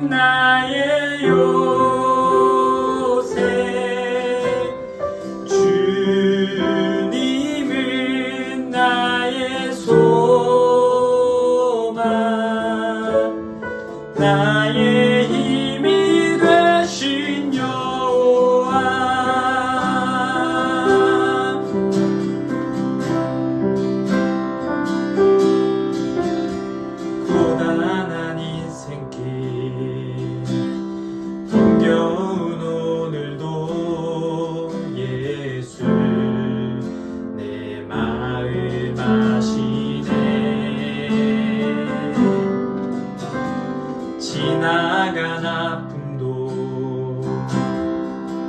나의 요새 주님은 나의 소망 나의 힘이 되신 여호와 고단한 인생길 힘겨운 오늘도 예수 내 마음 아시네 지나간 아픔도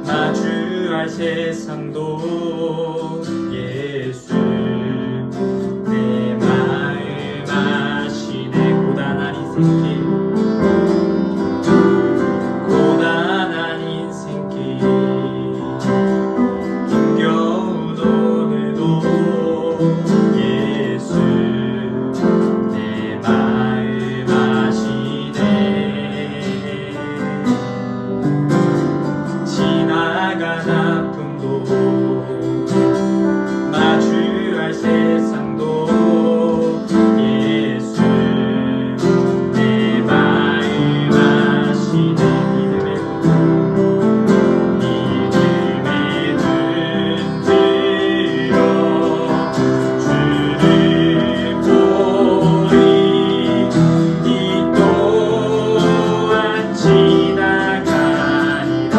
마주할 세상도 예수 내 마음 아시네 고단한 인생길 고단한 인생길 힘겨운 오늘도 예수 내 마음 아시네 지나간 아픔도 마주할 세상도 예수 내 마음 아시네 믿음의 눈 들어 주를 보리 이 또한 지나가리라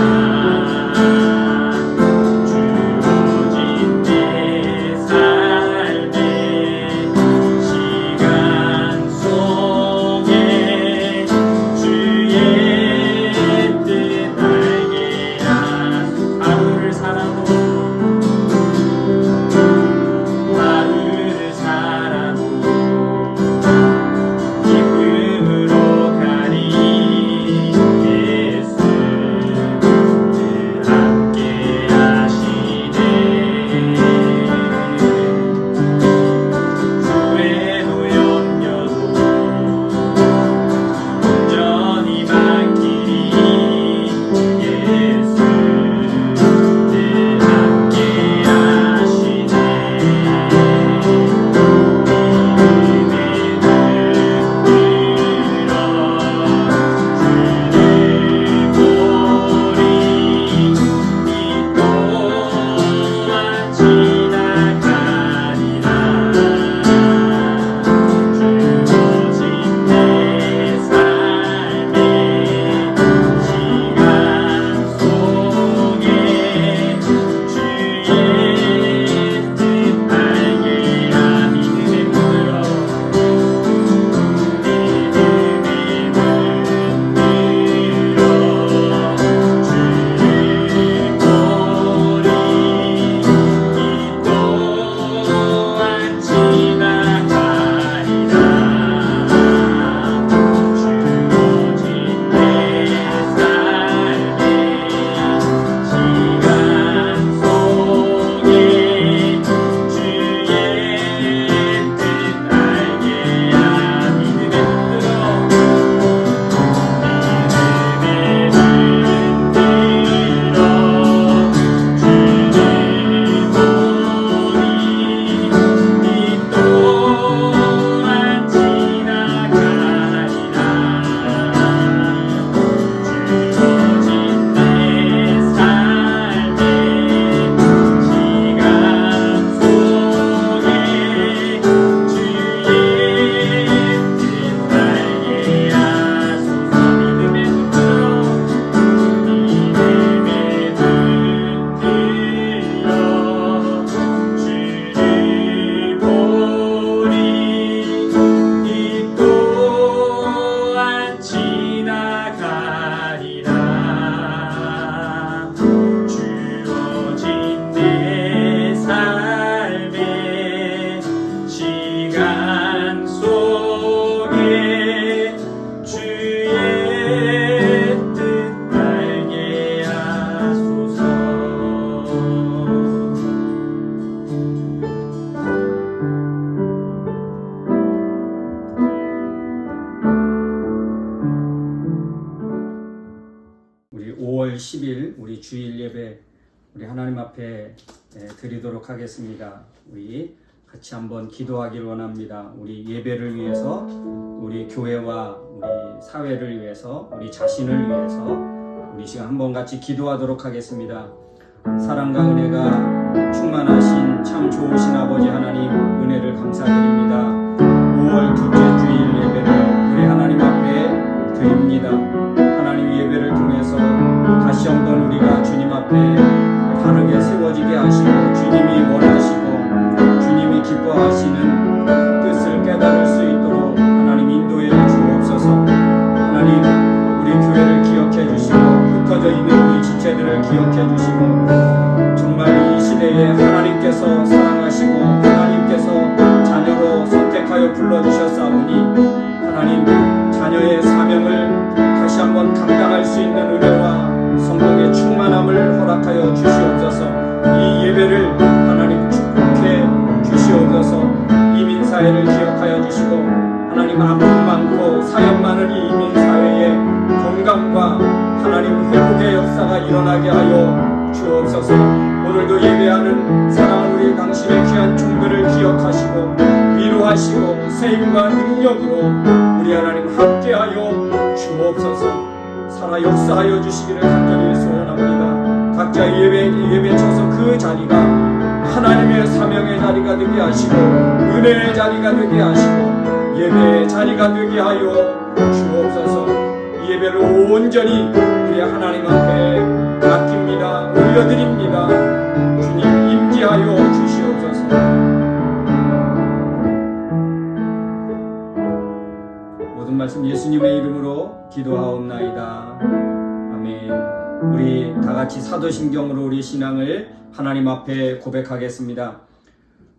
5월 10일 우리 주일 예배 우리 하나님 앞에 드리도록 하겠습니다. 우리 같이 한번 기도하길 원합니다. 우리 예배를 위해서, 우리 교회와 우리 사회를 위해서, 우리 자신을 위해서 우리 시간 한번 같이 기도하도록 하겠습니다. 사랑과 은혜가 충만하신 참 좋으신 아버지 하나님, 은혜를 감사드립니다. 5월 둘째 주일 예배를 우리 하나님 앞에 드립니다. 하나님 예배를 통해서 다시 한번 우리가 주님 앞에 바르게 세워지게 하시고, 주님이 원하시고 주님이 기뻐하시는 뜻을 깨달을 수 있도록 하나님 인도해 주옵소서. 하나님 우리 교회를 기억해 주시고, 흩어져 있는 우리 지체들을 기억해 주시고, 정말 이 시대에 하나님께서 사랑하시고 하나님께서 자녀로 선택하여 불러주셨사오니 하나님 자녀의 사명을 다시 한번 감당할 수 있는 은혜와 성공의 충만함을 허락하여 주시옵소서. 이 예배를 하나님 축복해 주시옵소서. 이민사회를 기억하여 주시고, 하나님 아픔 많고 사연 많은 이 이민사회에 건강과 하나님 회복의 역사가 일어나게 하여 주옵소서. 오늘도 예배하는 사랑하는 우리 당신의 귀한 종들을 기억하시고 위로하시고 세임과 능력으로 우리 하나님 함께하여 주옵소서. 살아 역사하여 주시기를 간절히 소원합니다. 각자 예배쳐서 그 자리가 하나님의 사명의 자리가 되게 하시고, 은혜의 자리가 되게 하시고, 예배의 자리가 되게 하여 주옵소서. 이 예배를 온전히 우리 하나님 앞에 맡깁니다. 올려드립니다. 주님 임재하여 주시옵소서. 모든 말씀 예수님의 이름으로 기도하옵나이다. 아멘. 우리 다같이 사도신경으로 우리 신앙을 하나님 앞에 고백하겠습니다.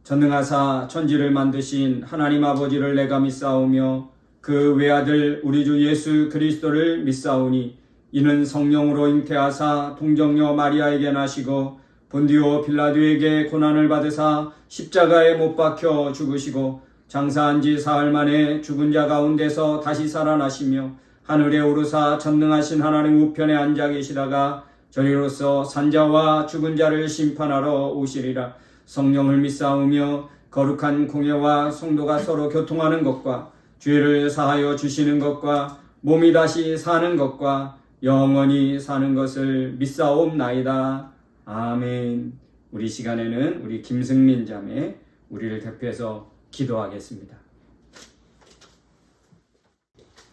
전능하사 천지를 만드신 하나님 아버지를 내가 믿사오며 그 외아들 우리 주 예수 그리스도를 믿사오니, 이는 성령으로 잉태하사 동정녀 마리아에게 나시고 본디오 빌라도에게 고난을 받으사 십자가에 못 박혀 죽으시고 장사한 지 사흘 만에 죽은 자 가운데서 다시 살아나시며 하늘에 오르사 전능하신 하나님 우편에 앉아 계시다가 저리로서 산자와 죽은 자를 심판하러 오시리라. 성령을 믿사오며 거룩한 공예와 성도가 서로 교통하는 것과 죄를 사하여 주시는 것과 몸이 다시 사는 것과 영원히 사는 것을 믿사옵나이다. 아멘. 우리 시간에는 우리 김승민 자매 우리를 대표해서 기도하겠습니다.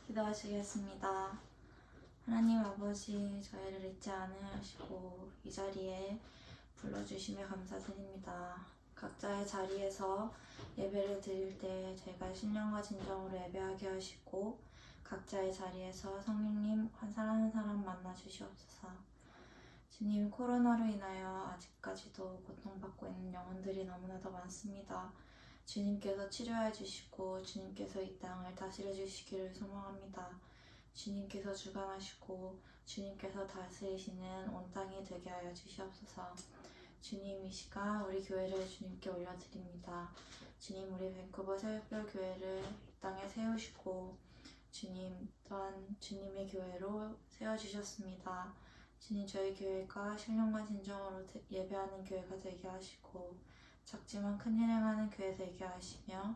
기도하시겠습니다. 하나님 아버지, 저희를 잊지 않으시고 이 자리에 불러주시며 감사드립니다. 각자의 자리에서 예배를 드릴 때 저희가 신령과 진정으로 예배하게 하시고, 각자의 자리에서 성령님 한 사람 한 사람 만나 주시옵소서. 주님, 코로나로 인하여 아직까지도 고통받고 있는 영혼들이 너무나도 많습니다. 주님께서 치료해 주시고 주님께서 이 땅을 다스려 주시기를 소망합니다. 주님께서 주관하시고 주님께서 다스리시는 온 땅이 되게 하여 주시옵소서. 주님, 이 시간 우리 교회를 주님께 올려드립니다. 주님, 우리 밴쿠버 새벽별 교회를 이 땅에 세우시고 주님 또한 주님의 교회로 세워주셨습니다. 주님, 저희 교회가 신령과 진정으로 예배하는 교회가 되게 하시고 작지만 큰일 행하는 교회 되게 하시며,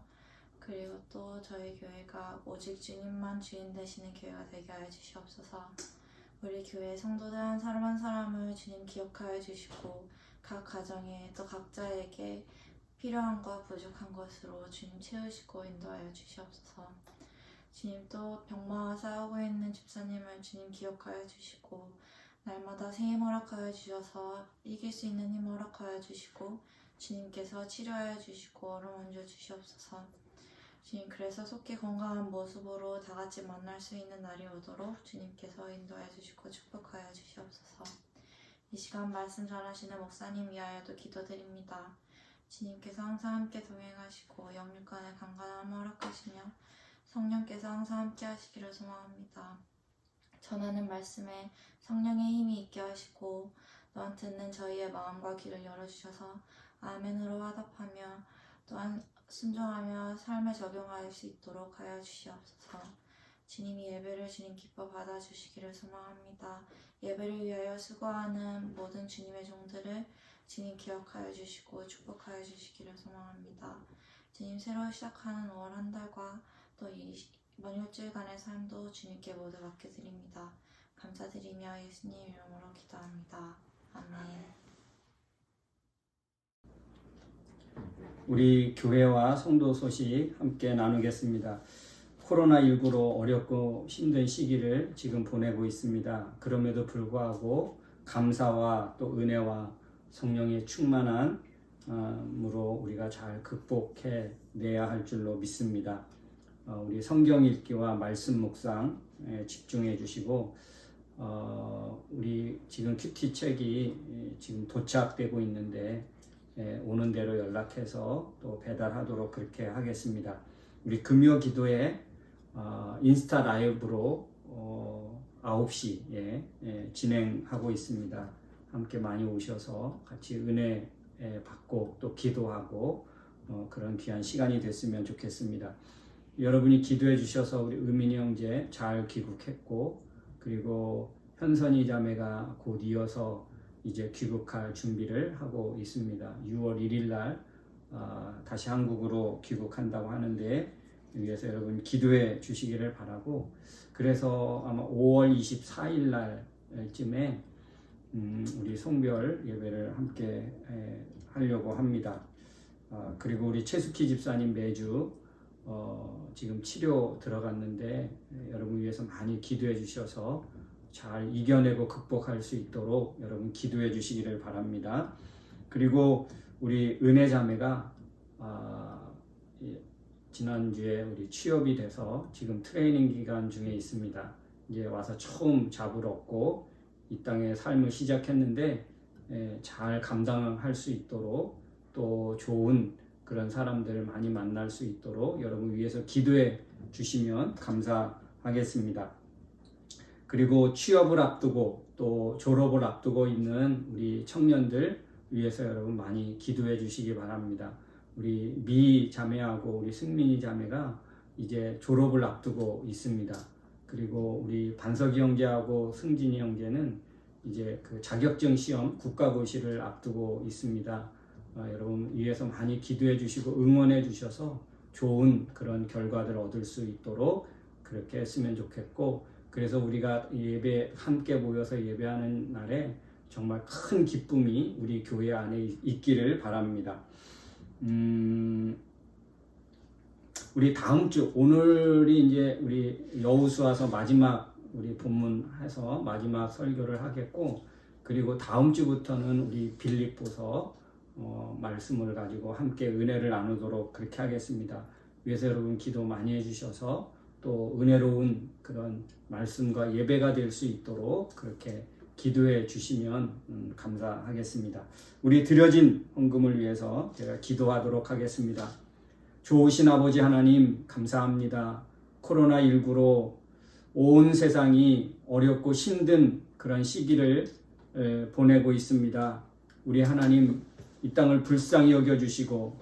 그리고 또 저희 교회가 오직 주님만 주인 되시는 교회가 되게 하여 주시옵소서. 우리 교회 성도들 한 사람 한 사람을 주님 기억하여 주시고, 각 가정에 또 각자에게 필요한 것 부족한 것으로 주님 채우시고 인도하여 주시옵소서. 주님, 또 병마와 싸우고 있는 집사님을 주님 기억하여 주시고 날마다 생임 허락하여 주셔서 이길 수 있는 힘 허락하여 주시고 주님께서 치료하여 주시고 어루만져 주시옵소서. 주님, 그래서 속히 건강한 모습으로 다 같이 만날 수 있는 날이 오도록 주님께서 인도하여 주시고 축복하여 주시옵소서. 이 시간 말씀 전하시는 목사님 위하여도 기도드립니다. 주님께서 항상 함께 동행하시고 영육간의 강건함을 허락하시며 성령께서 항상 함께 하시기를 소망합니다. 전하는 말씀에 성령의 힘이 있게 하시고 또한 듣는 저희의 마음과 귀를 열어주셔서 아멘으로 화답하며 또한 순종하며 삶에 적용할 수 있도록 하여 주시옵소서. 주님이 예배를 주님 기뻐 받아주시기를 소망합니다. 예배를 위하여 수고하는 모든 주님의 종들을 주님 기억하여 주시고 축복하여 주시기를 소망합니다. 주님 새로 시작하는 5월 한 달과 또 이번 일주일간의 삶도 주님께 모두 맡겨드립니다. 감사드리며 예수님 이름으로 기도합니다. 아멘. 우리 교회와 성도 소식 함께 나누겠습니다. 코로나19로 어렵고 힘든 시기를 지금 보내고 있습니다. 그럼에도 불구하고 감사와 또 은혜와 성령의 충만한 으로 우리가 잘 극복해 내야 할 줄로 믿습니다. 우리 성경 읽기와 말씀 묵상에 집중해 주시고 우리 지금 큐티 책이 지금 도착되고 있는데 오는 대로 연락해서 또 배달하도록 그렇게 하겠습니다. 우리 금요 기도에 인스타 라이브로 9시에 진행하고 있습니다. 함께 많이 오셔서 같이 은혜 받고 또 기도하고 그런 귀한 시간이 됐으면 좋겠습니다. 여러분이 기도해 주셔서 우리 의민이 형제 잘 귀국했고, 그리고 현선이 자매가 곧 이어서 이제 귀국할 준비를 하고 있습니다. 6월 1일 날 다시 한국으로 귀국한다고 하는데 위해서 여러분 기도해 주시기를 바라고, 그래서 아마 5월 24일 날쯤에 우리 송별 예배를 함께 하려고 합니다. 그리고 우리 최숙희 집사님 매주 지금 치료 들어갔는데 여러분 위해서 많이 기도해 주셔서 잘 이겨내고 극복할 수 있도록 여러분 기도해 주시기를 바랍니다. 그리고 우리 은혜 자매가 지난주에 우리 취업이 돼서 지금 트레이닝 기간 중에 있습니다. 이제 와서 처음 잡을 얻고 이 땅의 삶을 시작했는데 잘 감당할 수 있도록 또 좋은 그런 사람들을 많이 만날 수 있도록 여러분 위해서 기도해 주시면 감사하겠습니다. 그리고 취업을 앞두고 또 졸업을 앞두고 있는 우리 청년들 위해서 여러분 많이 기도해 주시기 바랍니다. 우리 미 자매하고 우리 승민이 자매가 이제 졸업을 앞두고 있습니다. 그리고 우리 반석이 형제하고 승진이 형제는 이제 그 자격증 시험 국가고시를 앞두고 있습니다. 여러분 위해서 많이 기도해 주시고 응원해 주셔서 좋은 그런 결과를 얻을 수 있도록 그렇게 했으면 좋겠고, 그래서 우리가 예배 함께 모여서 예배하는 날에 정말 큰 기쁨이 우리 교회 안에 있기를 바랍니다. 우리 다음 주 오늘이 이제 우리 여호수아서 마지막 우리 본문해서 마지막 설교를 하겠고, 그리고 다음 주부터는 우리 빌립보서 말씀을 가지고 함께 은혜를 나누도록 그렇게 하겠습니다. 위에서 여러분 기도 많이 해주셔서 또 은혜로운 그런 말씀과 예배가 될 수 있도록 그렇게 기도해 주시면 감사하겠습니다. 우리 드려진 헌금을 위해서 제가 기도하도록 하겠습니다. 좋으신 아버지 하나님 감사합니다. 코로나19로 온 세상이 어렵고 힘든 그런 시기를 보내고 있습니다. 우리 하나님 이 땅을 불쌍히 여겨주시고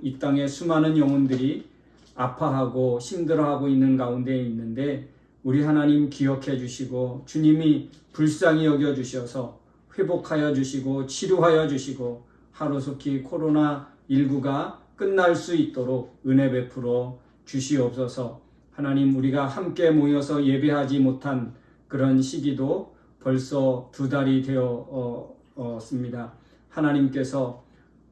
이 땅에 수많은 영혼들이 아파하고 힘들어하고 있는 가운데 있는데 우리 하나님 기억해 주시고 주님이 불쌍히 여겨주셔서 회복하여 주시고 치료하여 주시고 하루속히 코로나19가 끝날 수 있도록 은혜 베풀어 주시옵소서. 하나님 우리가 함께 모여서 예배하지 못한 그런 시기도 벌써 2달이 되었습니다. 하나님께서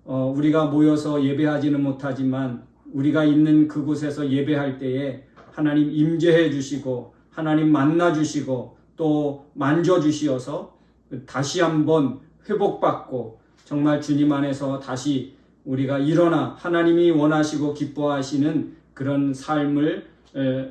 우리가 모여서 예배하지는 못하지만 우리가 있는 그곳에서 예배할 때에 하나님 임재해 주시고 하나님 만나 주시고 또 만져 주시어서 다시 한번 회복받고 정말 주님 안에서 다시 우리가 일어나 하나님이 원하시고 기뻐하시는 그런 삶을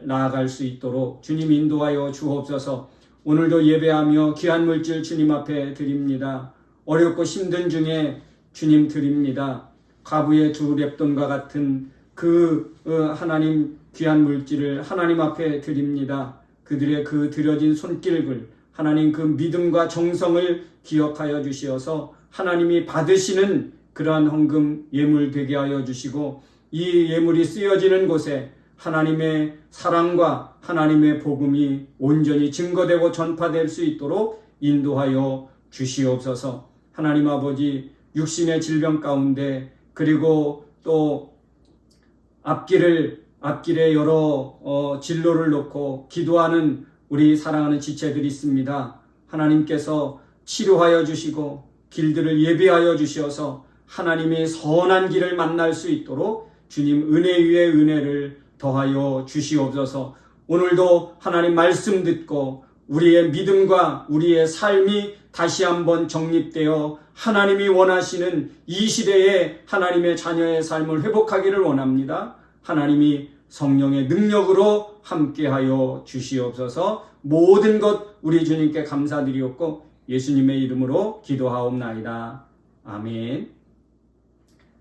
나아갈 수 있도록 주님 인도하여 주옵소서. 오늘도 예배하며 귀한 물질 주님 앞에 드립니다. 어렵고 힘든 중에 주님 드립니다. 과부의 2렙돈과 같은 그 하나님 귀한 물질을 하나님 앞에 드립니다. 그들의 그 드려진 손길을 하나님 그 믿음과 정성을 기억하여 주시어서 하나님이 받으시는 그러한 헌금 예물 되게 하여 주시고 이 예물이 쓰여지는 곳에 하나님의 사랑과 하나님의 복음이 온전히 증거되고 전파될 수 있도록 인도하여 주시옵소서. 하나님 아버지, 육신의 질병 가운데 그리고 또 앞길에 여러 진로를 놓고 기도하는 우리 사랑하는 지체들이 있습니다. 하나님께서 치료하여 주시고 길들을 예비하여 주셔서 하나님의 선한 길을 만날 수 있도록 주님 은혜 위에 은혜를 더하여 주시옵소서. 오늘도 하나님 말씀 듣고 우리의 믿음과 우리의 삶이 다시 한번 정립되어 하나님이 원하시는 이 시대에 하나님의 자녀의 삶을 회복하기를 원합니다. 하나님이 성령의 능력으로 함께하여 주시옵소서. 모든 것 우리 주님께 감사드리옵고 예수님의 이름으로 기도하옵나이다. 아멘.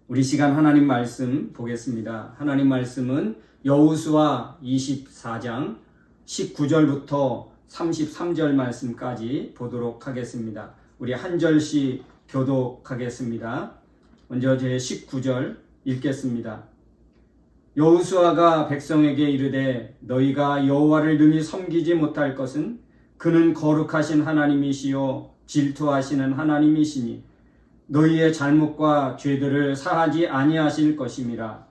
우리 시간 하나님 말씀 보겠습니다. 하나님 말씀은 여호수아 24장 19절부터 33절 말씀까지 보도록 하겠습니다. 우리 한 절씩 교독하겠습니다. 먼저 제 19절 읽겠습니다. 여호수아가 백성에게 이르되 너희가 여호와를 능히 섬기지 못할 것은 그는 거룩하신 하나님이시요 질투하시는 하나님이시니 너희의 잘못과 죄들을 사하지 아니하실 것임이라.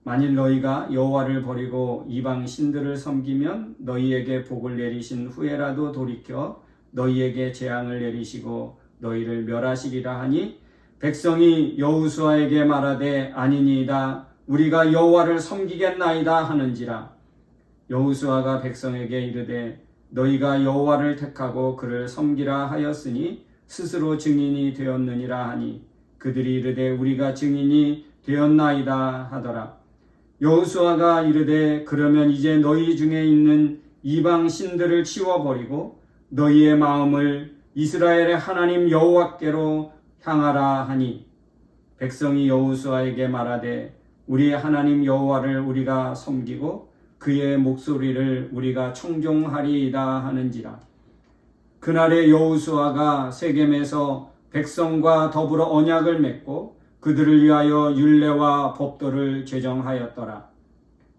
만일 너희가 여호와를 버리고 이방 신들을 섬기면 너희에게 복을 내리신 후에라도 돌이켜 너희에게 재앙을 내리시고 너희를 멸하시리라 하니 백성이 여호수아에게 말하되 아니니이다. 우리가 여호와를 섬기겠나이다 하는지라. 여호수아가 백성에게 이르되 너희가 여호와를 택하고 그를 섬기라 하였으니 스스로 증인이 되었느니라 하니 그들이 이르되 우리가 증인이 되었나이다 하더라. 여호수아가 이르되 그러면 이제 너희 중에 있는 이방 신들을 치워버리고 너희의 마음을 이스라엘의 하나님 여호와께로 향하라 하니 백성이 여호수아에게 말하되 우리 하나님 여호와를 우리가 섬기고 그의 목소리를 우리가 청종하리이다 하는지라. 그날에 여호수아가 세겜에서 백성과 더불어 언약을 맺고 그들을 위하여 율례와 법도를 제정하였더라.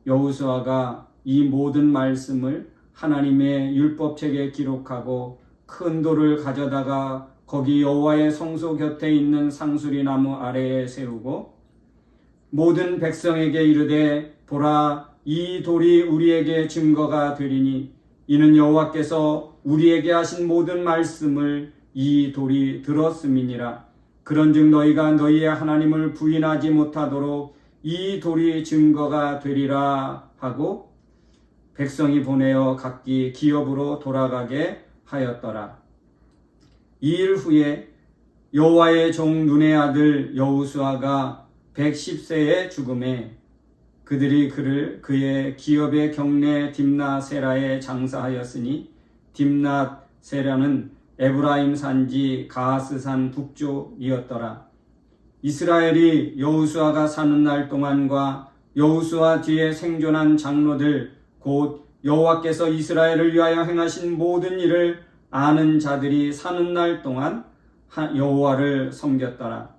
여호수아가 이 모든 말씀을 하나님의 율법책에 기록하고 큰 돌을 가져다가 거기 여호와의 성소 곁에 있는 상수리 나무 아래에 세우고 모든 백성에게 이르되 보라 이 돌이 우리에게 증거가 되리니 이는 여호와께서 우리에게 하신 모든 말씀을 이 돌이 들었음이니라. 그런즉 너희가 너희의 하나님을 부인하지 못하도록 이 돌이 증거가 되리라 하고 백성이 보내어 각기 기업으로 돌아가게 하였더라. 이 일 후에 여호와의 종 눈의 아들 여호수아가 110세의 죽음에 그들이 그를 그의 기업의 경내 딥나세라에 장사하였으니 딥나세라는 에브라임 산지 가하스산 북쪽이었더라. 이스라엘이 여호수아가 사는 날 동안과 여호수아 뒤에 생존한 장로들 곧 여호와께서 이스라엘을 위하여 행하신 모든 일을 아는 자들이 사는 날 동안 여호와를 섬겼더라.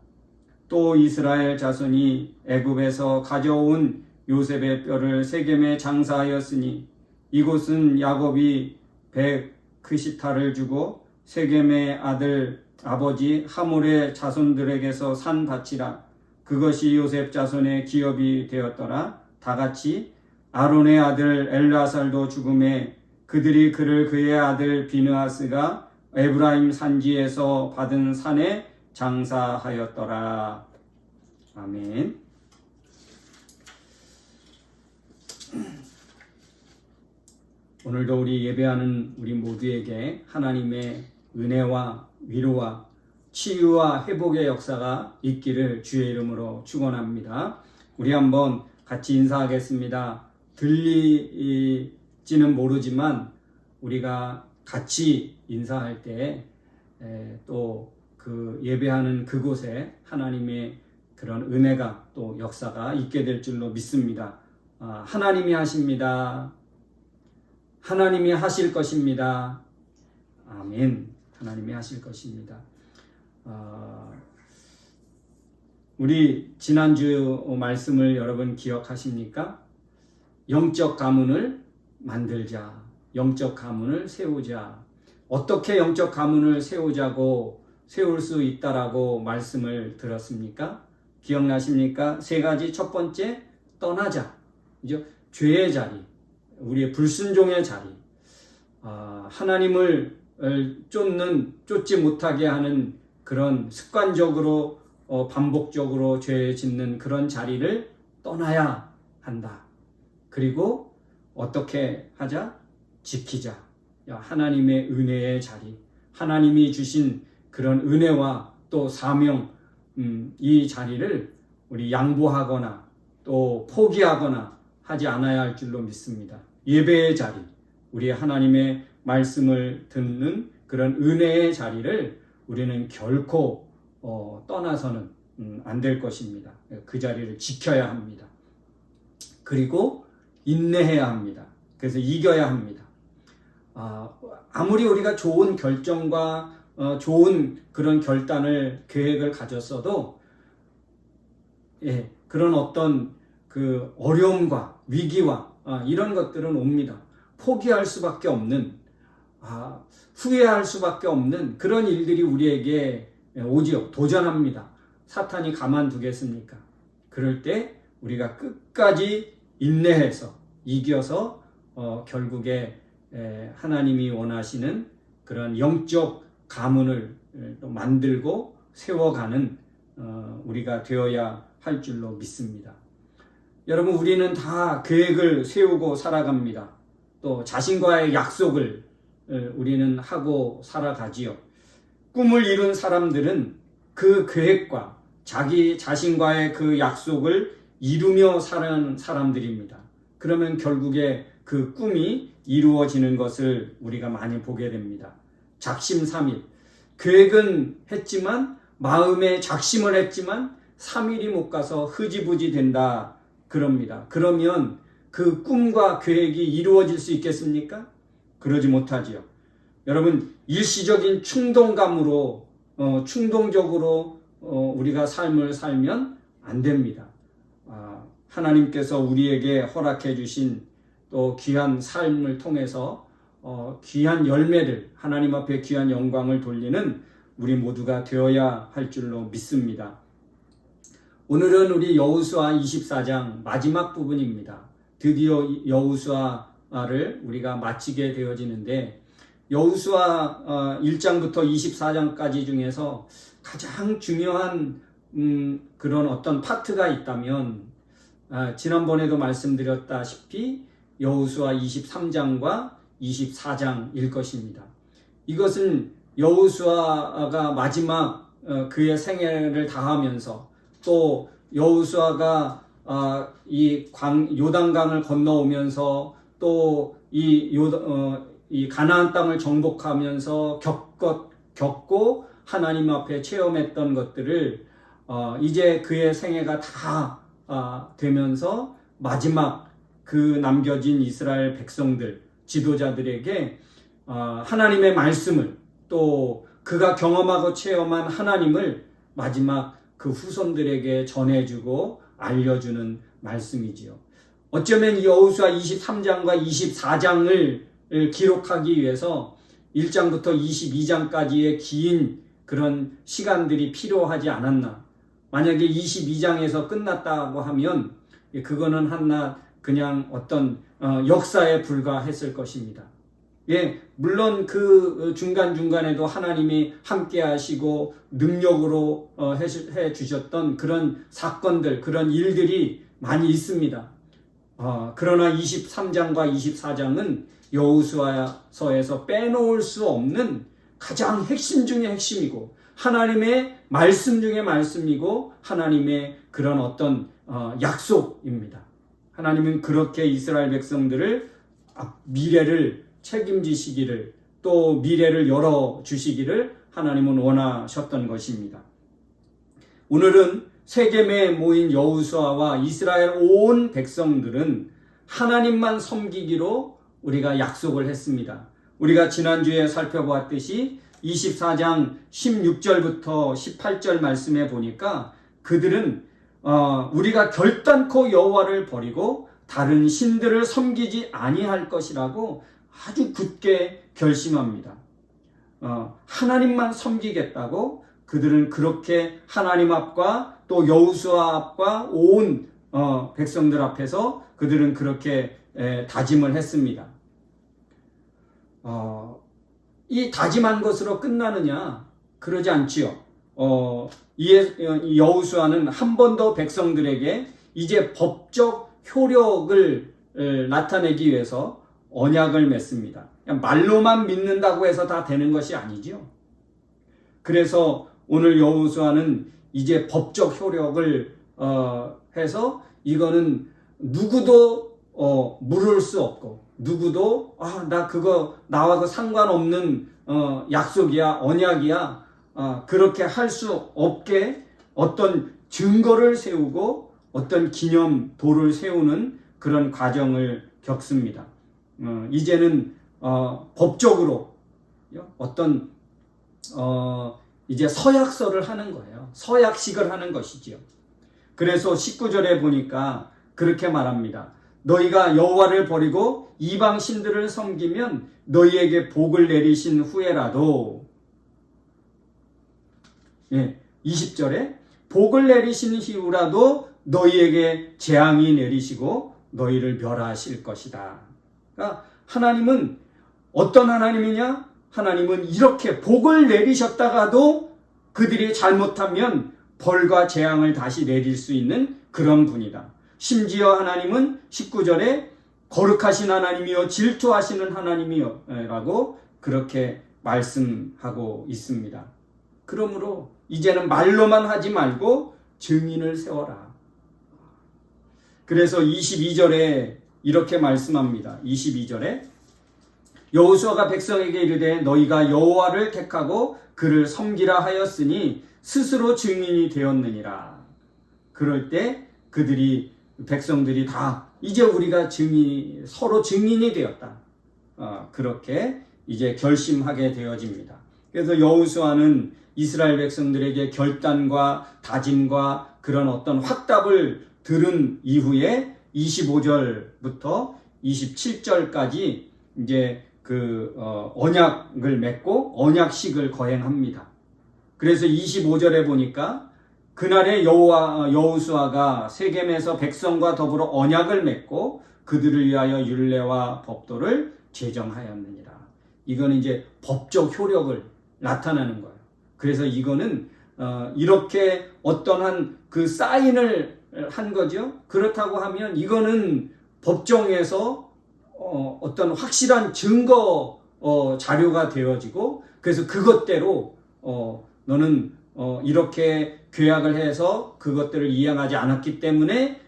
또 이스라엘 자손이 애굽에서 가져온 요셉의 뼈를 세겜에 장사하였으니 이곳은 야곱이 크시타를 주고 세겜의 아들 아버지 하몰의 자손들에게서 산 밭이라. 그것이 요셉 자손의 기업이 되었더라. 다같이 아론의 아들 엘라살도 죽음에 그들이 그를 그의 아들 비느하스가 에브라임 산지에서 받은 산에 장사하였더라. 아멘. 오늘도 우리 예배하는 우리 모두에게 하나님의 은혜와 위로와 치유와 회복의 역사가 있기를 주의 이름으로 축원합니다. 우리 한번 같이 인사하겠습니다. 들리지는 모르지만 우리가 같이 인사할 때 또 그 예배하는 그곳에 하나님의 그런 은혜가 또 역사가 있게 될 줄로 믿습니다. 하나님이 하십니다. 하나님이 하실 것입니다. 아멘. 하나님이 하실 것입니다. 우리 지난주 말씀을 여러분 기억하십니까? 영적 가문을 만들자. 영적 가문을 세우자. 어떻게 영적 가문을 세울 수 있다라고 말씀을 들었습니까? 기억나십니까? 3가지. 첫 번째, 떠나자. 그죠? 죄의 자리, 우리의 불순종의 자리, 하나님을 쫓지 못하게 하는 그런 습관적으로 반복적으로 죄 짓는 그런 자리를 떠나야 한다. 그리고 어떻게 하자? 지키자. 하나님의 은혜의 자리, 하나님이 주신 그런 은혜와 또 사명, 이 자리를 우리 양보하거나 또 포기하거나 하지 않아야 할 줄로 믿습니다. 예배의 자리, 우리 하나님의 말씀을 듣는 그런 은혜의 자리를 우리는 결코 떠나서는 안 될 것입니다. 그 자리를 지켜야 합니다. 그리고 인내해야 합니다. 그래서 이겨야 합니다. 아무리 우리가 좋은 결정과 좋은 그런 결단을 계획을 가졌어도 그런 어떤 그 어려움과 위기와 이런 것들은 옵니다. 포기할 수밖에 없는, 후회할 수밖에 없는 그런 일들이 우리에게 오지요. 도전합니다. 사탄이 가만두겠습니까? 그럴 때 우리가 끝까지 인내해서 이겨서 결국에 하나님이 원하시는 그런 영적 가문을 또 만들고 세워가는 우리가 되어야 할 줄로 믿습니다. 여러분, 우리는 다 계획을 세우고 살아갑니다. 또 자신과의 약속을 우리는 하고 살아가지요. 꿈을 이룬 사람들은 그 계획과 자신과의 그 약속을 이루며 사는 사람들입니다. 그러면 결국에 그 꿈이 이루어지는 것을 우리가 많이 보게 됩니다. 작심삼일. 계획은 했지만, 마음에 작심을 했지만 3일이 못 가서 흐지부지 된다 그럽니다. 그러면 그 꿈과 계획이 이루어질 수 있겠습니까? 그러지 못하지요. 여러분, 일시적인 충동감으로 충동적으로 우리가 삶을 살면 안 됩니다. 하나님께서 우리에게 허락해 주신 또 귀한 삶을 통해서 귀한 열매를, 하나님 앞에 귀한 영광을 돌리는 우리 모두가 되어야 할 줄로 믿습니다. 오늘은 우리 여호수아 24장 마지막 부분입니다. 드디어 여호수아를 우리가 마치게 되어지는데, 여호수아 1장부터 24장까지 중에서 가장 중요한 그런 어떤 파트가 있다면, 지난번에도 말씀드렸다시피 여호수아 23장과 24장일 것입니다. 이것은 여호수아가 마지막 그의 생애를 다하면서, 또 여호수아가 이 요단강을 건너오면서 또 이 가나안 땅을 정복하면서 겪고 하나님 앞에 체험했던 것들을 이제 그의 생애가 다 되면서 마지막 그 남겨진 이스라엘 백성들, 지도자들에게 하나님의 말씀을, 또 그가 경험하고 체험한 하나님을 마지막 그 후손들에게 전해주고 알려주는 말씀이지요. 어쩌면 여호수아 23장과 24장을 기록하기 위해서 1장부터 22장까지의 긴 그런 시간들이 필요하지 않았나. 만약에 22장에서 끝났다고 하면 그거는 한낱 그냥 어떤 역사에 불과했을 것입니다. 물론 그 중간중간에도 하나님이 함께 하시고 능력으로 해 주셨던 그런 사건들, 그런 일들이 많이 있습니다. 그러나 23장과 24장은 여호수아서에서 빼놓을 수 없는 가장 핵심 중의 핵심이고, 하나님의 말씀 중의 말씀이고, 하나님의 그런 어떤 약속입니다. 하나님은 그렇게 이스라엘 백성들을 미래를 책임지시기를, 또 미래를 열어주시기를 하나님은 원하셨던 것입니다. 오늘은 세겜에 모인 여호수아와 이스라엘 온 백성들은 하나님만 섬기기로 우리가 약속을 했습니다. 우리가 지난주에 살펴보았듯이 24장 16절부터 18절 말씀에 보니까 그들은 우리가 결단코 여호와를 버리고 다른 신들을 섬기지 아니할 것이라고 아주 굳게 결심합니다. 하나님만 섬기겠다고 그들은 그렇게 하나님 앞과 또 여호수아 앞과 온 백성들 앞에서 그들은 그렇게 다짐을 했습니다. 이 다짐한 것으로 끝나느냐? 그러지 않지요. 여호수아는 한 번 더 백성들에게 이제 법적 효력을 나타내기 위해서 언약을 맺습니다. 그냥 말로만 믿는다고 해서 다 되는 것이 아니죠. 그래서 오늘 여호수아는 이제 법적 효력을 해서 이거는 누구도 물을 수 없고 누구도 나 그거 나하고 상관없는 약속이야 언약이야 그렇게 할 수 없게 어떤 증거를 세우고 어떤 기념도를 세우는 그런 과정을 겪습니다. 이제는 법적으로 어떤 이제 서약서를 하는 거예요. 서약식을 하는 것이지요. 그래서 19절에 보니까 그렇게 말합니다. 너희가 여호와를 버리고 이방 신들을 섬기면 너희에게 복을 내리신 후에라도 20절에 복을 내리신 이후라도 너희에게 재앙이 내리시고 너희를 멸하실 것이다. 그러니까 하나님은 어떤 하나님이냐? 하나님은 이렇게 복을 내리셨다가도 그들이 잘못하면 벌과 재앙을 다시 내릴 수 있는 그런 분이다. 심지어 하나님은 19절에 거룩하신 하나님이요 질투하시는 하나님이요 라고 그렇게 말씀하고 있습니다. 그러므로 이제는 말로만 하지 말고 증인을 세워라. 그래서 22절에 이렇게 말씀합니다. 22절에 여호수아가 백성에게 이르되 너희가 여호와를 택하고 그를 섬기라 하였으니 스스로 증인이 되었느니라. 그럴 때 백성들이 다 이제 우리가 서로 증인이 되었다. 그렇게 이제 결심하게 되어집니다. 그래서 여호수아는 이스라엘 백성들에게 결단과 다짐과 그런 어떤 확답을 들은 이후에 25절부터 27절까지 이제 언약을 맺고 언약식을 거행합니다. 그래서 25절에 보니까 그날에 여호수아가 세겜에서 백성과 더불어 언약을 맺고 그들을 위하여 율례와 법도를 제정하였느니라. 이거는 이제 법적 효력을 나타내는 거예요. 그래서 이거는 이렇게 어떠한 그 사인을 한 거죠. 그렇다고 하면 이거는 법정에서 어떤 확실한 증거 자료가 되어지고 그래서 그것대로 너는 이렇게 계약을 해서 그것들을 이행하지 않았기 때문에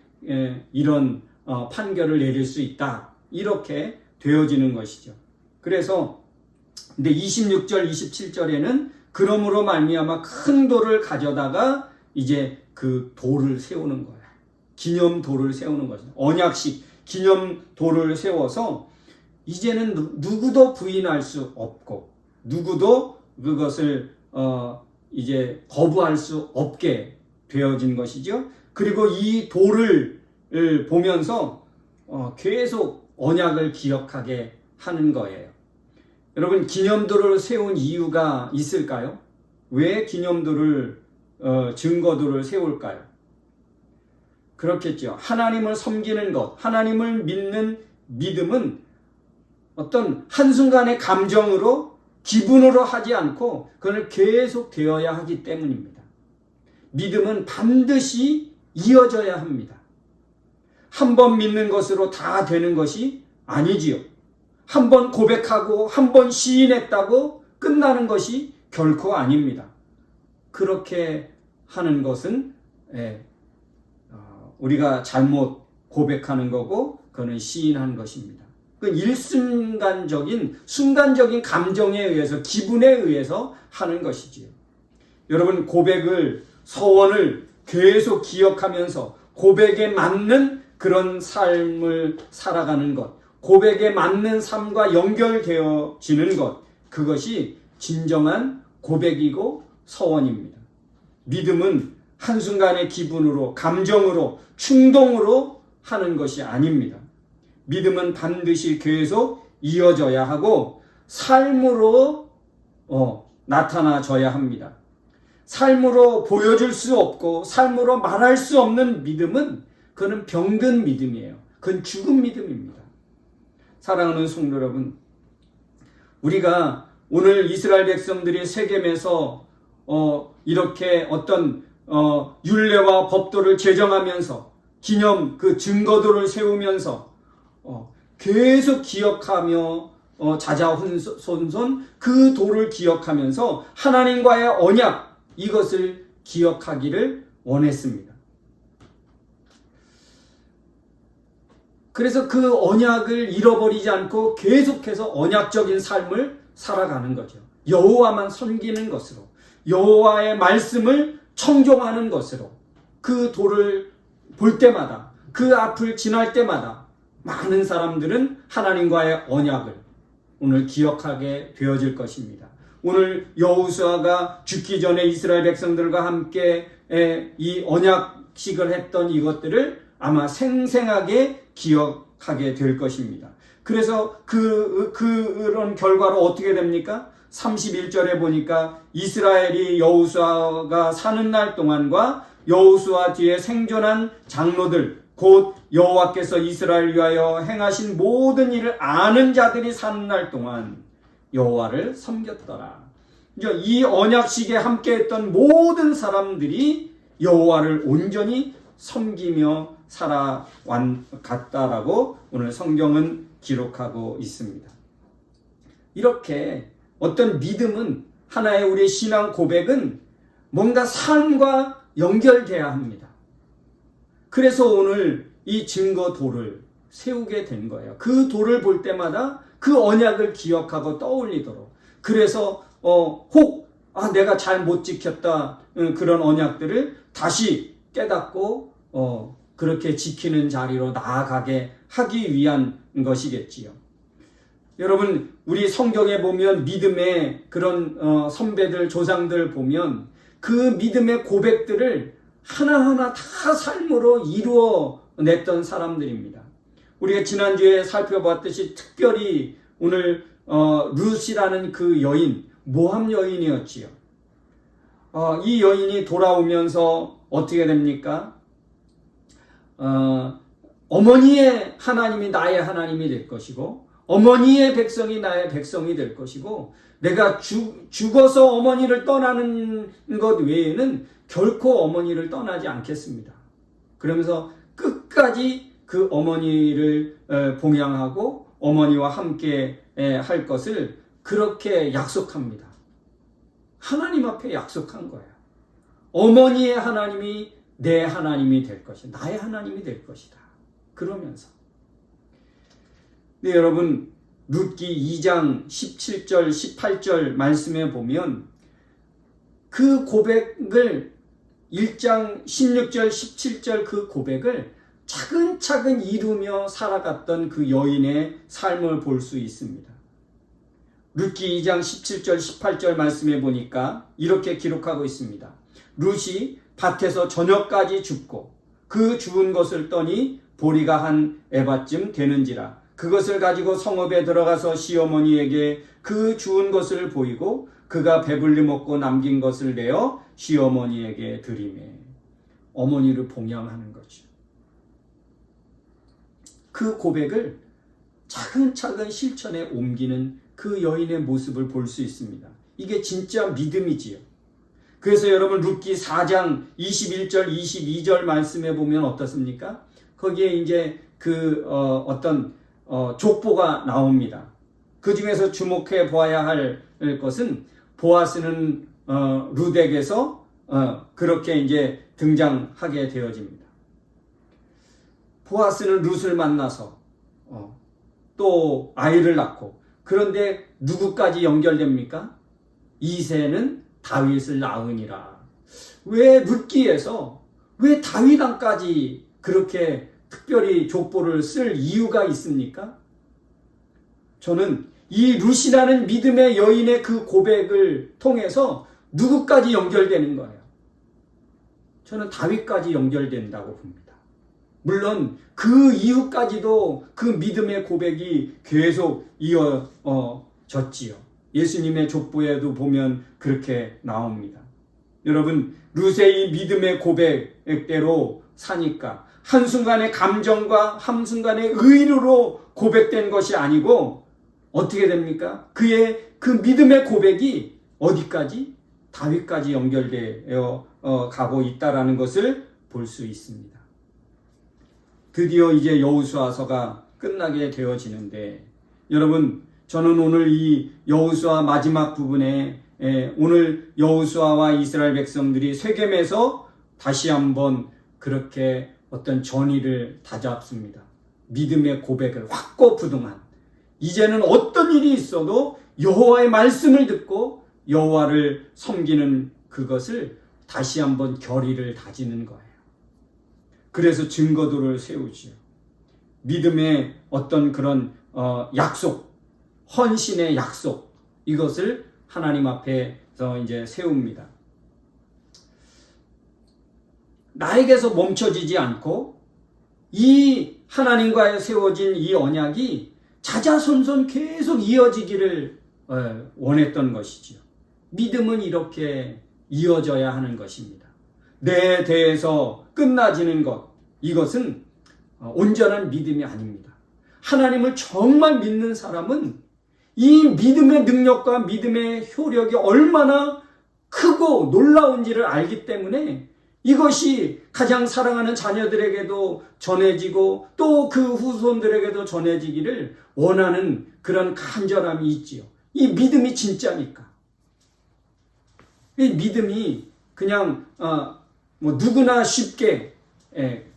이런 판결을 내릴 수 있다. 이렇게 되어지는 것이죠. 그래서 근데 26절, 27절에는 그러므로 말미암아 큰 돌을 가져다가 이제 그 돌을 세우는 거야. 기념돌을 세우는 거죠. 언약식 기념돌을 세워서 이제는 누구도 부인할 수 없고 누구도 그것을 이제 거부할 수 없게 되어진 것이죠. 그리고 이 돌을 보면서 계속 언약을 기억하게 하는 거예요. 여러분 기념돌을 세운 이유가 있을까요? 왜 기념돌을 증거돌을 세울까요? 그렇겠죠. 하나님을 섬기는 것, 하나님을 믿는 믿음은 어떤 한순간의 감정으로 기분으로 하지 않고 그걸 계속 되어야 하기 때문입니다. 믿음은 반드시 이어져야 합니다. 한 번 믿는 것으로 다 되는 것이 아니지요. 한 번 고백하고 한 번 시인했다고 끝나는 것이 결코 아닙니다. 그렇게 하는 것은 우리가 잘못 고백하는 거고 그거는 시인한 것입니다. 그 순간적인 감정에 의해서 기분에 의해서 하는 것이지요. 여러분 고백을 서원을 계속 기억하면서 고백에 맞는 그런 삶을 살아가는 것, 고백에 맞는 삶과 연결되어지는 것, 그것이 진정한 고백이고 서원입니다. 믿음은 한순간의 기분으로, 감정으로, 충동으로 하는 것이 아닙니다. 믿음은 반드시 계속 이어져야 하고 삶으로 나타나져야 합니다. 삶으로 보여줄 수 없고 삶으로 말할 수 없는 믿음은 그건 병든 믿음이에요. 그건 죽은 믿음입니다. 사랑하는 성도 여러분, 우리가 오늘 이스라엘 백성들이 세겜에서 이렇게 어떤 율례와 법도를 제정하면서 기념 그 증거도를 세우면서 계속 기억하며 자자손손 그 도를 기억하면서 하나님과의 언약 이것을 기억하기를 원했습니다. 그래서 그 언약을 잃어버리지 않고 계속해서 언약적인 삶을 살아가는 거죠. 여호와만 섬기는 것으로, 여호와의 말씀을 청종하는 것으로 그 도를 볼 때마다, 그 앞을 지날 때마다 많은 사람들은 하나님과의 언약을 오늘 기억하게 되어질 것입니다. 오늘 여호수아가 죽기 전에 이스라엘 백성들과 함께 이 언약식을 했던 이것들을 아마 생생하게 기억하게 될 것입니다. 그래서 그런 결과로 어떻게 됩니까? 31절에 보니까 이스라엘이 여호수아가 사는 날 동안과 여호수아 뒤에 생존한 장로들 곧 여호와께서 이스라엘 위하여 행하신 모든 일을 아는 자들이 사는 날 동안 여호와를 섬겼더라. 이 언약식에 함께했던 모든 사람들이 여호와를 온전히 섬기며 살아갔다라고 오늘 성경은 기록하고 있습니다. 이렇게 어떤 믿음은 하나의 우리의 신앙 고백은 뭔가 삶과 연결돼야 합니다. 그래서 오늘 이 증거도를 세우게 된 거예요. 그 도를 볼 때마다 그 언약을 기억하고 떠올리도록. 그래서 내가 잘 못 지켰다 그런 언약들을 다시 깨닫고 그렇게 지키는 자리로 나아가게 하기 위한 것이겠지요. 여러분, 우리 성경에 보면 믿음의 그런 선배들, 조상들 보면 그 믿음의 고백들을 하나하나 다 삶으로 이루어냈던 사람들입니다. 우리가 지난주에 살펴봤듯이 특별히 오늘 룻이라는 그 여인, 모함 여인이었지요. 이 여인이 돌아오면서 어떻게 됩니까? 어머니의 하나님이 나의 하나님이 될 것이고 어머니의 백성이 나의 백성이 될 것이고 내가 죽어서 어머니를 떠나는 것 외에는 결코 어머니를 떠나지 않겠습니다. 그러면서 끝까지 그 어머니를 봉양하고 어머니와 함께 할 것을 그렇게 약속합니다. 하나님 앞에 약속한 거예요. 어머니의 하나님이 내 하나님이 될 것이다. 나의 하나님이 될 것이다. 그러면서 네, 여러분, 룻기 2장 17절 18절 말씀에 보면 그 고백을 1장 16절 17절 그 고백을 차근차근 이루며 살아갔던 그 여인의 삶을 볼 수 있습니다. 룻기 2장 17절 18절 말씀에 보니까 이렇게 기록하고 있습니다. 룻이 밭에서 저녁까지 줍고 그 주운 것을 떠니 보리가 한 에바쯤 되는지라 그것을 가지고 성읍에 들어가서 시어머니에게 그 주운 것을 보이고 그가 배불리 먹고 남긴 것을 내어 시어머니에게 드리매. 어머니를 봉양하는 거죠. 그 고백을 차근차근 실천에 옮기는 그 여인의 모습을 볼 수 있습니다. 이게 진짜 믿음이지요. 그래서 여러분 룻기 4장 21절 22절 말씀에 보면 어떻습니까? 거기에 이제 어떤 족보가 나옵니다. 그 중에서 주목해 보아야 할 것은 보아스는 룻에게서 그렇게 이제 등장하게 되어집니다. 보아스는 룻을 만나서 또 아이를 낳고 그런데 누구까지 연결됩니까? 이새는 다윗을 낳으니라. 왜 룻기에서 왜 다윗 왕까지 그렇게 특별히 족보를 쓸 이유가 있습니까? 저는 이 룻이라는 믿음의 여인의 그 고백을 통해서 누구까지 연결되는 거예요? 저는 다윗까지 연결된다고 봅니다. 물론 그 이후까지도 그 믿음의 고백이 계속 이어졌지요. 예수님의 족보에도 보면 그렇게 나옵니다. 여러분, 루세의 믿음의 고백대로 사니까 한순간의 감정과 한순간의 의로로 고백된 것이 아니고 어떻게 됩니까? 그의 그 믿음의 고백이 어디까지? 다윗까지 연결되어 가고 있다라는 것을 볼 수 있습니다. 드디어 이제 여호수아서가 끝나게 되어지는데, 여러분, 저는 오늘 이 여호수아 마지막 부분에 오늘 여호수아와 이스라엘 백성들이 세겜에서 다시 한번 그렇게 어떤 전의를 다잡습니다. 믿음의 고백을 확고부동한, 이제는 어떤 일이 있어도 여호와의 말씀을 듣고 여호와를 섬기는 그것을 다시 한번 결의를 다지는 거예요. 그래서 증거도를 세우지요. 믿음의 어떤 그런 약속, 헌신의 약속, 이것을 하나님 앞에서 이제 세웁니다. 나에게서 멈춰지지 않고 이 하나님과의 세워진 이 언약이 자자손손 계속 이어지기를 원했던 것이지요. 믿음은 이렇게 이어져야 하는 것입니다. 내 대해서 끝나지는 것, 이것은 온전한 믿음이 아닙니다. 하나님을 정말 믿는 사람은 이 믿음의 능력과 믿음의 효력이 얼마나 크고 놀라운지를 알기 때문에 이것이 가장 사랑하는 자녀들에게도 전해지고 또 그 후손들에게도 전해지기를 원하는 그런 간절함이 있지요. 이 믿음이 진짜니까. 이 믿음이 그냥 누구나 쉽게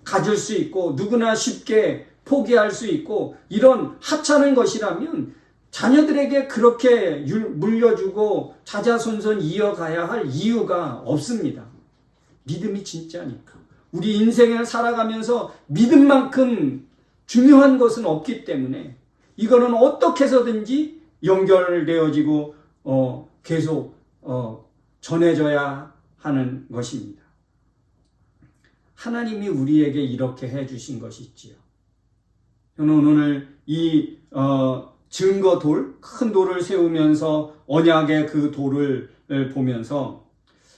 가질 수 있고 누구나 쉽게 포기할 수 있고 이런 하찮은 것이라면 자녀들에게 그렇게 물려주고 자자손손 이어가야 할 이유가 없습니다. 믿음이 진짜니까. 우리 인생을 살아가면서 믿음만큼 중요한 것은 없기 때문에 이거는 어떻게 해서든지 연결되어지고 계속 전해져야 하는 것입니다. 하나님이 우리에게 이렇게 해주신 것이 있지요. 저는 오늘 이 증거돌, 큰 돌을 세우면서 언약의 그 돌을 보면서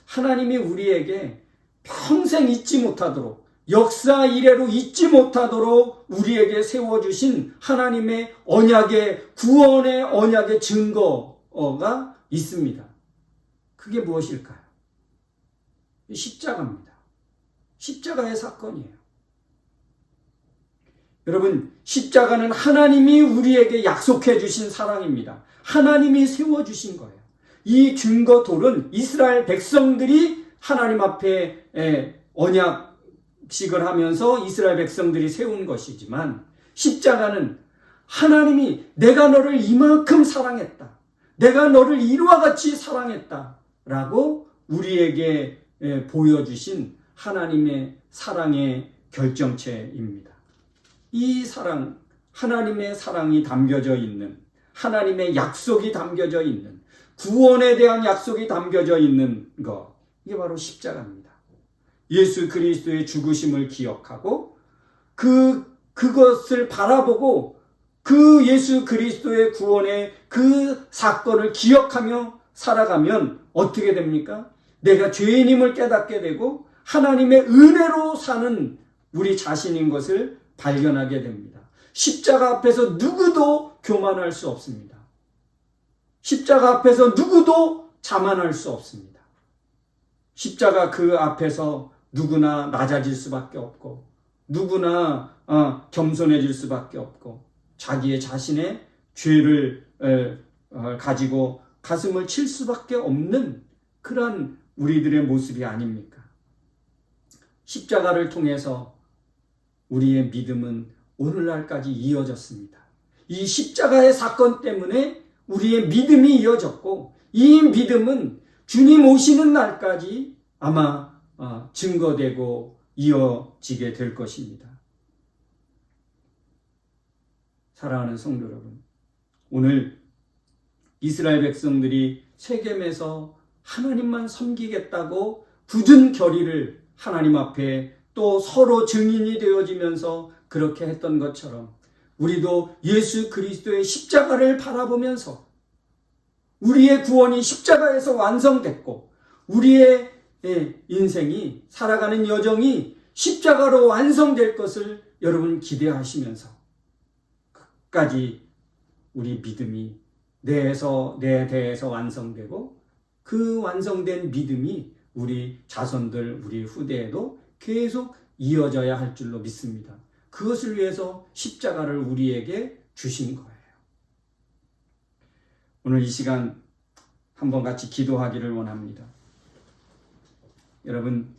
하나님이 우리에게 평생 잊지 못하도록, 역사 이래로 잊지 못하도록 우리에게 세워주신 하나님의 언약의, 구원의 언약의 증거가 있습니다. 그게 무엇일까요? 십자가입니다. 십자가의 사건이에요. 여러분, 십자가는 하나님이 우리에게 약속해 주신 사랑입니다. 하나님이 세워주신 거예요. 이 증거돌은 이스라엘 백성들이 하나님 앞에 언약식을 하면서 이스라엘 백성들이 세운 것이지만, 십자가는 하나님이 내가 너를 이만큼 사랑했다, 내가 너를 이와 같이 사랑했다 라고 우리에게 보여주신 하나님의 사랑의 결정체입니다. 이 사랑, 하나님의 사랑이 담겨져 있는, 하나님의 약속이 담겨져 있는, 구원에 대한 약속이 담겨져 있는 것, 이게 바로 십자가입니다. 예수 그리스도의 죽으심을 기억하고 그것을 바라보고 그 예수 그리스도의 구원의 그 사건을 기억하며 살아가면 어떻게 됩니까? 내가 죄인임을 깨닫게 되고 하나님의 은혜로 사는 우리 자신인 것을 발견하게 됩니다. 십자가 앞에서 누구도 교만할 수 없습니다. 십자가 앞에서 누구도 자만할 수 없습니다. 십자가 그 앞에서 누구나 낮아질 수밖에 없고 누구나 겸손해질 수밖에 없고 자기의 자신의 죄를 가지고 가슴을 칠 수밖에 없는 그런 우리들의 모습이 아닙니까? 십자가를 통해서 우리의 믿음은 오늘날까지 이어졌습니다. 이 십자가의 사건 때문에 우리의 믿음이 이어졌고 이 믿음은 주님 오시는 날까지 아마 증거되고 이어지게 될 것입니다. 사랑하는 성도 여러분, 오늘 이스라엘 백성들이 세겜에서 하나님만 섬기겠다고 굳은 결의를 하나님 앞에 또 서로 증인이 되어지면서 그렇게 했던 것처럼 우리도 예수 그리스도의 십자가를 바라보면서 우리의 구원이 십자가에서 완성됐고 우리의 인생이 살아가는 여정이 십자가로 완성될 것을 여러분 기대하시면서 끝까지 우리 믿음이 내 대에서 완성되고 그 완성된 믿음이 우리 자손들, 우리 후대에도 계속 이어져야 할 줄로 믿습니다. 그것을 위해서 십자가를 우리에게 주신 거예요. 오늘 이 시간 한번 같이 기도하기를 원합니다. 여러분,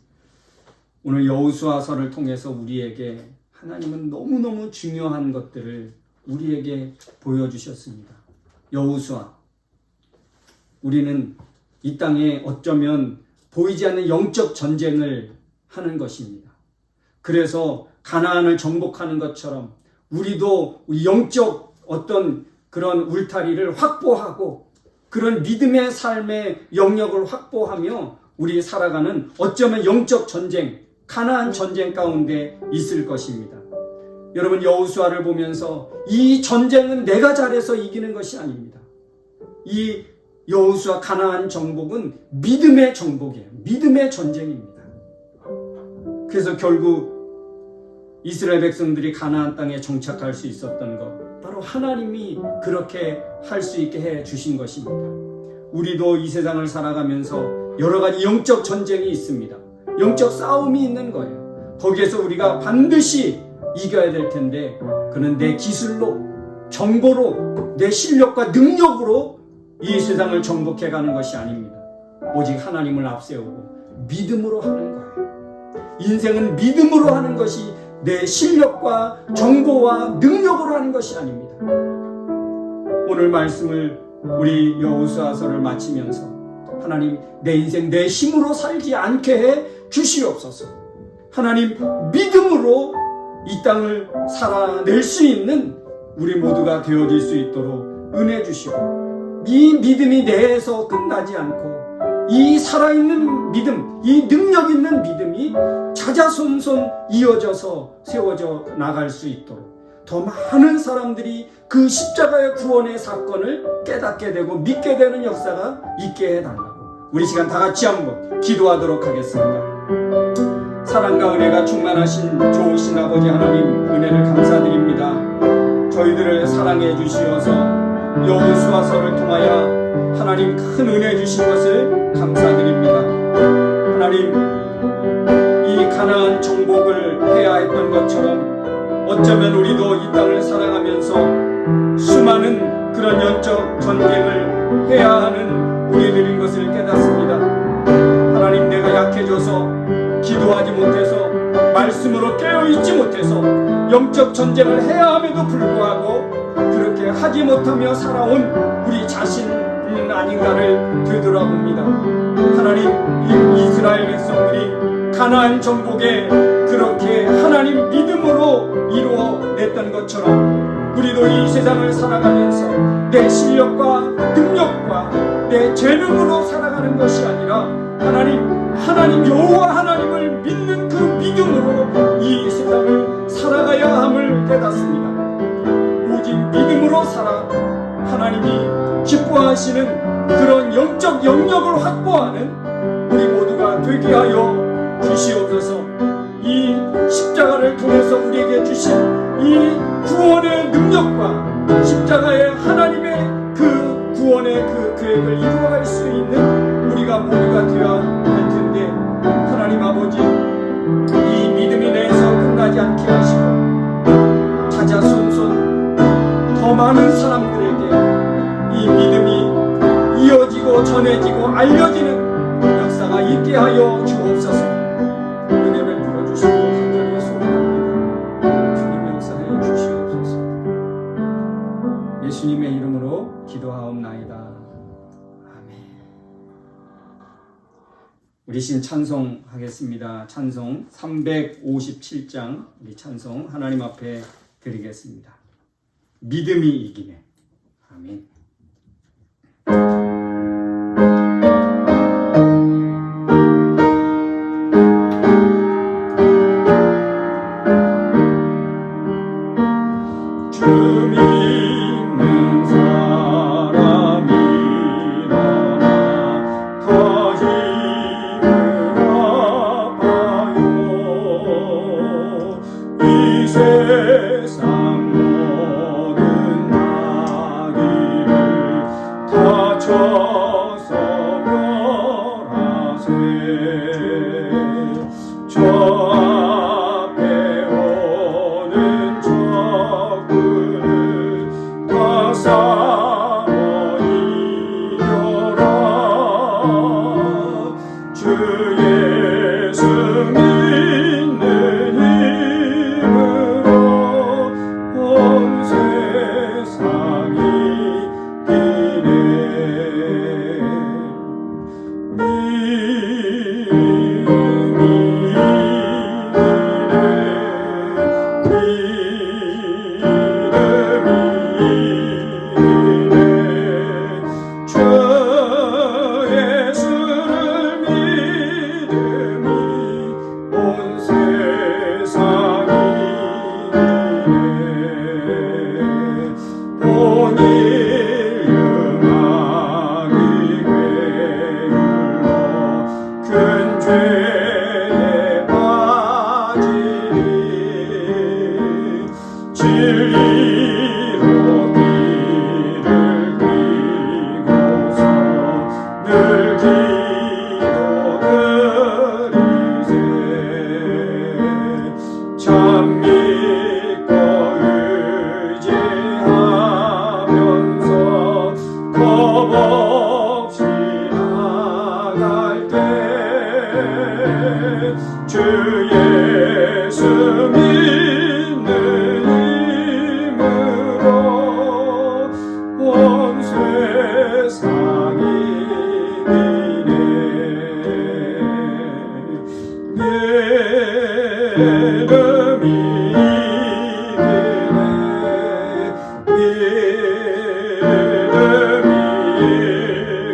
오늘 여호수아서를 통해서 우리에게 하나님은 너무너무 중요한 것들을 우리에게 보여주셨습니다. 여호수아, 우리는 이 땅에 어쩌면 보이지 않는 영적 전쟁을 하는 것입니다. 그래서 가나안을 정복하는 것처럼 우리도 영적 어떤 그런 울타리를 확보하고 그런 믿음의 삶의 영역을 확보하며 우리 살아가는 어쩌면 영적 전쟁, 가나안 전쟁 가운데 있을 것입니다. 여러분, 여호수아를 보면서 이 전쟁은 내가 잘해서 이기는 것이 아닙니다. 이 여호수아 가나안 정복은 믿음의 정복이에요. 믿음의 전쟁입니다. 그래서 결국 이스라엘 백성들이 가나안 땅에 정착할 수 있었던 것, 바로 하나님이 그렇게 할 수 있게 해 주신 것입니다. 우리도 이 세상을 살아가면서 여러 가지 영적 전쟁이 있습니다. 영적 싸움이 있는 거예요. 거기에서 우리가 반드시 이겨야 될 텐데, 그는 내 기술로, 정보로, 내 실력과 능력으로 이 세상을 정복해 가는 것이 아닙니다. 오직 하나님을 앞세우고 믿음으로 하는 거예요. 인생은 믿음으로 하는 것이 내 실력과 정보와 능력으로 하는 것이 아닙니다. 오늘 말씀을 우리 여호수아서를 마치면서 하나님, 내 인생 내 힘으로 살지 않게 해 주시옵소서. 하나님, 믿음으로 이 땅을 살아낼 수 있는 우리 모두가 되어질 수 있도록 은혜 주시고, 이 믿음이 내에서 끝나지 않고 이 살아있는 믿음, 이 능력 있는 믿음이 자자손손 이어져서 세워져 나갈 수 있도록 더 많은 사람들이 그 십자가의 구원의 사건을 깨닫게 되고 믿게 되는 역사가 있게 해달라고 우리 시간 다 같이 한번 기도하도록 하겠습니다. 사랑과 은혜가 충만하신 좋으신 아버지 하나님, 은혜를 감사드립니다. 저희들을 사랑해 주시어서 여호수아서를 통하여 하나님 큰 은혜 주신 것을 감사드립니다. 하나님, 이 가나안 정복을 해야 했던 것처럼 어쩌면 우리도 이 땅을 살아가면서 수많은 그런 영적 전쟁을 해야 하는 우리들인 것을 깨닫습니다. 하나님, 내가 약해져서 기도하지 못해서 말씀으로 깨어있지 못해서 영적 전쟁을 해야 함에도 불구하고 그렇게 하지 못하며 살아온 우리 자신은 아닌가를 되돌아봅니다. 하나님, 이 이스라엘 백성들이 가나안 정복에 그렇게 하나님 믿음으로 이루어냈던 것처럼 우리도 이 세상을 살아가면서 내 실력과 능력과 내 재능으로 살아가는 것이 아니라 하나님 여호와 하나님을 믿는 그 믿음으로 이 세상을 살아가야 함을 깨닫습니다. 오직 믿음으로 살아 하나님이 기뻐하시는 그런 영적 영역을 확보하는 우리 모두가 되게 하여 주시옵소서. 이 십자가를 통해서 우리에게 주신 이 구원의 능력과 십자가의 하나님의 그 구원의 그 계획을 이루어갈 수 있는 우리가 모두가 되어야 할 텐데, 하나님 아버지, 이 믿음이 내에서 끝나지 않게 하시고 자자손손 더 많은 사람들에게 이 믿음이 이어지고 전해지고 알려지는 역사가 있게 하여 주옵소서. 은혜를 풀어주시고 간절히 소원합니다. 주님 역사해 주시옵소서. 예수님의 이름으로 기도하옵나이다. 아멘. 우리 신 찬송하겠습니다. 찬송 357장 우리 찬송 하나님 앞에 드리겠습니다. 믿음이 이기네. 아멘. 저 앞에 오는 적군을 다 싸워 이겨라. 주 예수 믿는 힘으로 온 세상이 이기네. 주 예수를 믿음이 온 세상이 이기네. 오늘 음악이 괴율로 큰 죄에 빠지니 진리로 길을 띠고서 늘 기도드리세. 참 믿고 의지하면서 겁없이 나갈 때 주 예수 믿는 힘으로 온 세상이 이기네. 믿음이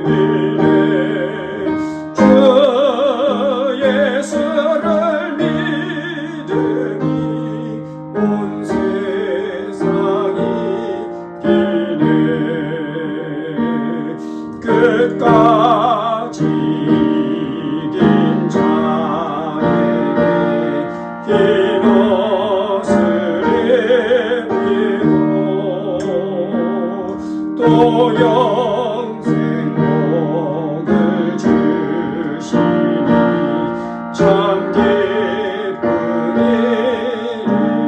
이기네. 주 예수를 믿음이 온 세상이 이기네. 끝까지 이긴 자에게 긴 옷을 입히고 또 영생 복을 주시니 참 기쁜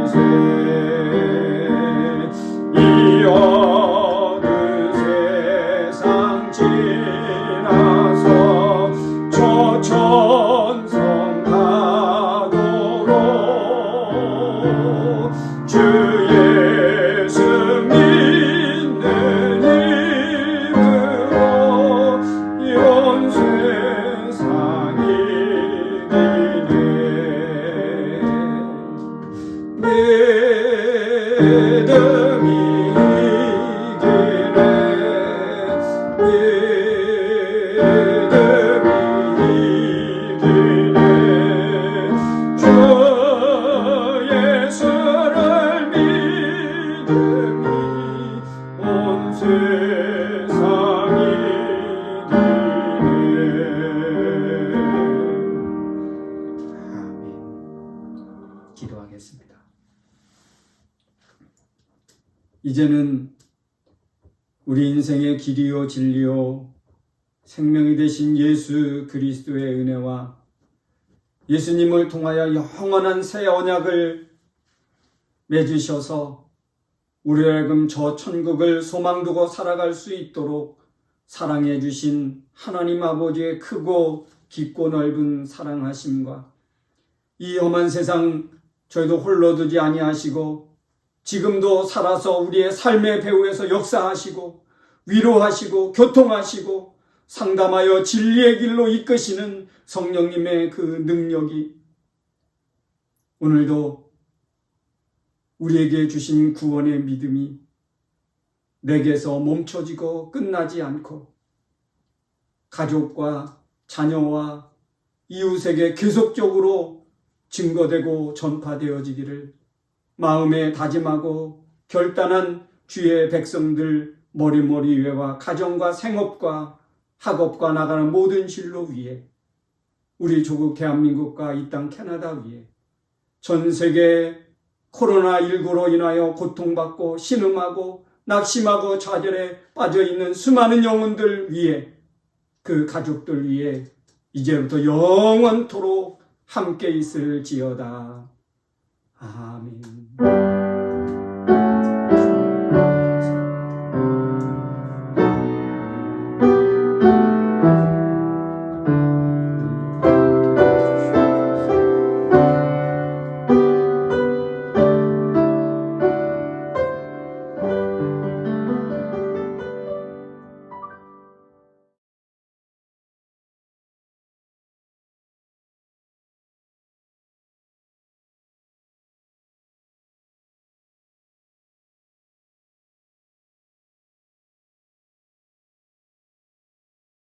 일이세. 이 어두운 세상 지나서 저 천성 가도록 주 예수 믿는 힘으로 온 세상이 이기네. 믿음이 이기네. 믿음이 이기네. 주 예수를 믿음이 온 세상이 이기네. 아멘. 기도하겠습니다. 이제는 우리 인생의 길이요 진리요 생명이 되신 예수 그리스도의 은혜와 예수님을 통하여 영원한 새 언약을 맺으셔서 우리 하여금 저 천국을 소망 두고 살아갈 수 있도록 사랑해 주신 하나님 아버지의 크고 깊고 넓은 사랑하심과 이 험한 세상 저희도 홀로 두지 아니하시고 지금도 살아서 우리의 삶의 배후에서 역사하시고 위로하시고 교통하시고 상담하여 진리의 길로 이끄시는 성령님의 그 능력이 오늘도 우리에게 주신 구원의 믿음이 내게서 멈춰지고 끝나지 않고 가족과 자녀와 이웃에게 계속적으로 증거되고 전파되어지기를 마음에 다짐하고 결단한 주의 백성들 머리머리 위에와 가정과 생업과 학업과 나가는 모든 진로 위에 우리 조국 대한민국과 이 땅 캐나다 위에 전 세계 코로나19로 인하여 고통받고 신음하고 낙심하고 좌절에 빠져있는 수많은 영혼들 위에 그 가족들 위에 이제부터 영원토록 함께 있을지어다. 아멘.